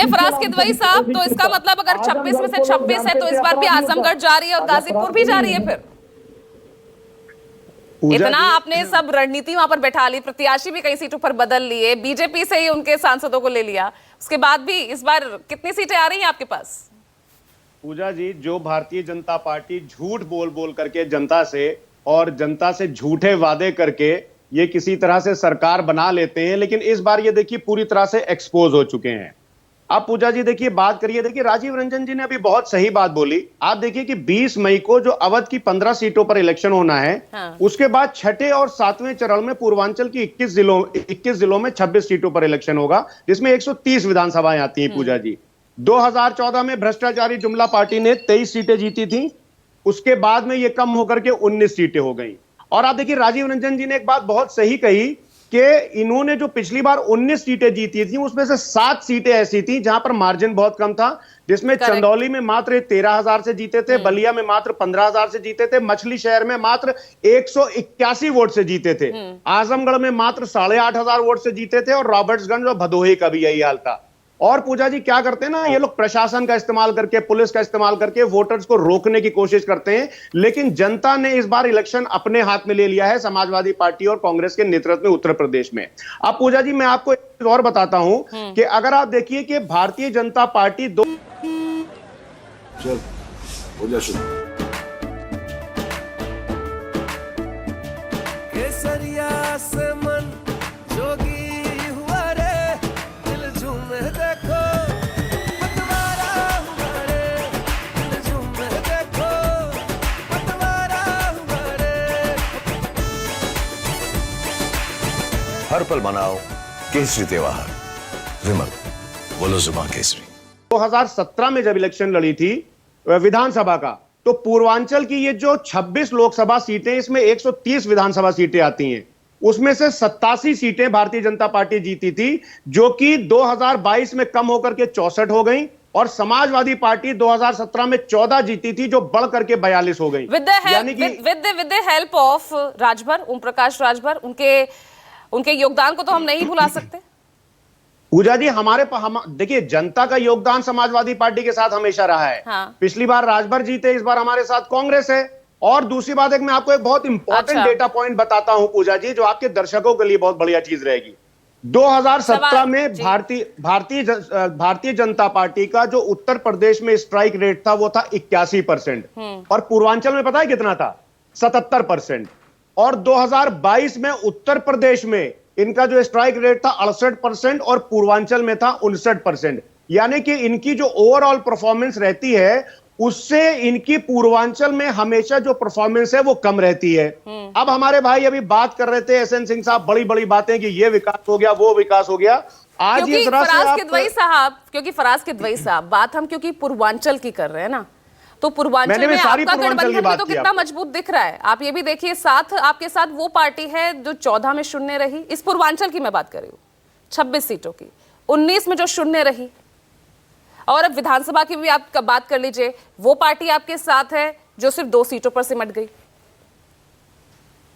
फराज किदवई साहब, तो इसका मतलब अगर 26 में से 26 है तो इस बार भी आजमगढ़ जा रही है और गाजीपुर भी जा रही है। फिर इतना आपने सब रणनीति वहां पर बैठा ली, प्रत्याशी भी कई सीटों पर बदल लिए, बीजेपी से ही उनके सांसदों को ले लिया, उसके बाद भी इस बार कितनी सीटें आ रही हैं आपके पास? पूजा जी, जो भारतीय जनता पार्टी झूठ बोल बोल करके जनता से और जनता से झूठे वादे करके ये किसी तरह से सरकार बना लेते हैं, लेकिन इस बार ये देखिए पूरी तरह से एक्सपोज हो चुके हैं। अब पूजा जी देखिए बात करिए, देखिए राजीव रंजन जी ने अभी बहुत सही बात बोली। आप देखिए कि 20 मई को जो अवध की 15 सीटों पर इलेक्शन होना है, उसके बाद छठे और सातवें चरण में पूर्वांचल की 21 जिलों में 26 सीटों पर इलेक्शन होगा, जिसमें 130 विधानसभाएं आती हैं। पूजा जी 2014 में भ्रष्टाचारी जुमला पार्टी ने 23 सीटें जीती थी, उसके बाद में ये कम होकर के 19 सीटें हो गई। और आप देखिए राजीव रंजन जी ने एक बात बहुत सही कही कि इन्होंने जो पिछली बार 19 सीटें जीती थी उसमें से 7 सीटें ऐसी थी जहां पर मार्जिन बहुत कम था, जिसमें चंदौली में मात्र 13,000 से जीते थे, बलिया में मात्र 15,000 से जीते थे, मछली शहर में मात्र 181 वोट से जीते थे, आजमगढ़ में मात्र 8,500 वोट से जीते थे, और रॉबर्ट्सगंज और भदोही का भी यही हाल था। और पूजा जी क्या करते हैं ना, ये लोग प्रशासन का इस्तेमाल करके, पुलिस का इस्तेमाल करके वोटर्स को रोकने की कोशिश करते हैं, लेकिन जनता ने इस बार इलेक्शन अपने हाथ में ले लिया है, समाजवादी पार्टी और कांग्रेस के नेतृत्व में उत्तर प्रदेश में। अब पूजा जी मैं आपको एक चीज और बताता हूं कि अगर आप देखिए कि भारतीय जनता पार्टी चल हो जा शुरू। केसरिया से मन जोगी हुआ रे, दिल झूमे देखो पतवारा हुआ रे, दिल झूमे देखो पतवारा हुआ रे। हर पल मनाओ केसरी त्योहार। विमल बोलो जुबान केसरी। 2017 में जब इलेक्शन लड़ी थी विधानसभा का, तो पूर्वांचल की ये जो 26 लोकसभा सीटें, इसमें 130 विधानसभा सीटें आती हैं, उसमें से 87 सीटें भारतीय जनता पार्टी जीती थी, जो कि 2022 में कम होकर के 64 हो गई, और समाजवादी पार्टी 2017 में 14 जीती थी, जो बढ़ करके 42 हो गई। With the help of Rajbhar, Om Prakash Rajbhar, उनके योगदान को तो हम नहीं भुला सकते। पूजा जी देखिए जनता का योगदान समाजवादी पार्टी के साथ हमेशा रहा है। हाँ। पिछली बार राजभर जीते, इस बार हमारे साथ कांग्रेस है। और दूसरी बात, एक मैं आपको एक बहुत इंपॉर्टेंट डेटा पॉइंट बताता हूं पूजा जी, जो आपके दर्शकों के लिए बहुत बढ़िया चीज रहेगी। 2017 में भारतीय जनता पार्टी का जो उत्तर प्रदेश में स्ट्राइक रेट था वो था 81%, और पूर्वांचल में पता है कितना था? 77%। और 2022 में उत्तर प्रदेश में इनका जो स्ट्राइक रेट था 68% और पूर्वांचल में था 59%। यानी कि इनकी जो ओवरऑल परफॉर्मेंस रहती है उससे इनकी पूर्वांचल में हमेशा जो परफॉर्मेंस है वो कम रहती है। अब हमारे भाई अभी बात कर रहे थे एसएन सिंह साहब, बड़ी बड़ी बातें कि ये विकास हो गया, वो विकास हो गया। आज ये फराज किदवई साहब बात हम क्योंकि पूर्वांचल की कर रहे हैं ना, तो पूर्वांचल में आपका गठबंधन भी तो कितना मजबूत दिख रहा है। आप ये भी देखिए, आपके साथ वो पार्टी है जो 14 में शून्य रही, इस पूर्वांचल की मैं बात कर रही हूँ, 26 सीटों की, 19 में जो शून्य रही, और अब विधानसभा की भी आप बात कर लीजिए, वो पार्टी आपके साथ है जो सिर्फ 2 सीटों पर सिमट गई।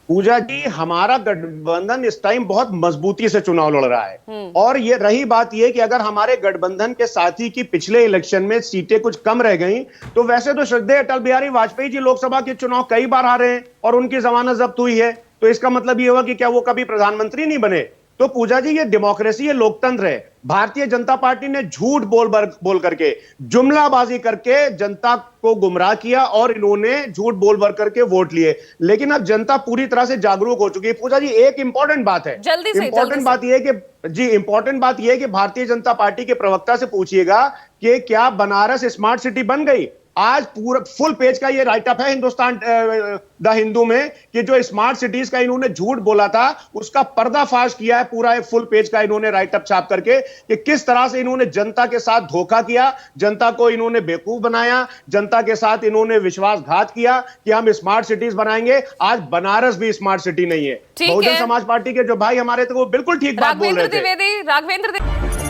पूजा जी हमारा गठबंधन इस टाइम बहुत मजबूती से चुनाव लड़ रहा है, और ये रही बात ये कि अगर हमारे गठबंधन के साथी की पिछले इलेक्शन में सीटें कुछ कम रह गई, तो वैसे तो श्रद्धेय अटल बिहारी वाजपेयी जी लोकसभा के चुनाव कई बार हारे हैं और उनकी जमानत जब्त हुई है, तो इसका मतलब ये हुआ कि क्या वो कभी प्रधानमंत्री नहीं बने? तो पूजा जी ये डेमोक्रेसी, ये लोकतंत्र है। भारतीय जनता पार्टी ने झूठ बोल करके, जुमलाबाजी करके जनता को गुमराह किया और इन्होंने झूठ बोल करके वोट लिए, लेकिन अब जनता पूरी तरह से जागरूक हो चुकी है। पूजा जी एक इंपॉर्टेंट बात है, इंपॉर्टेंट बात यह है कि भारतीय जनता पार्टी के प्रवक्ता से पूछिएगा कि क्या बनारस स्मार्ट सिटी बन गई? आज पूरा फुल पेज का ये राइटअप है हिंदुस्तान द हिंदू में कि जो स्मार्ट सिटीज का इन्होंने झूठ बोला था उसका पर्दाफाश किया है। पूरा एक फुल पेज का इन्होंने राइटअप छाप करके कि किस तरह से इन्होंने जनता के साथ धोखा किया, जनता को इन्होंने बेवकूफ बनाया, जनता के साथ इन्होंने विश्वासघात किया कि हम स्मार्ट सिटीज बनाएंगे। आज बनारस भी स्मार्ट सिटी नहीं है। बहुजन समाज पार्टी के जो भाई हमारे थे वो बिल्कुल ठीक बात बोल रहे थे। राघवेंद्र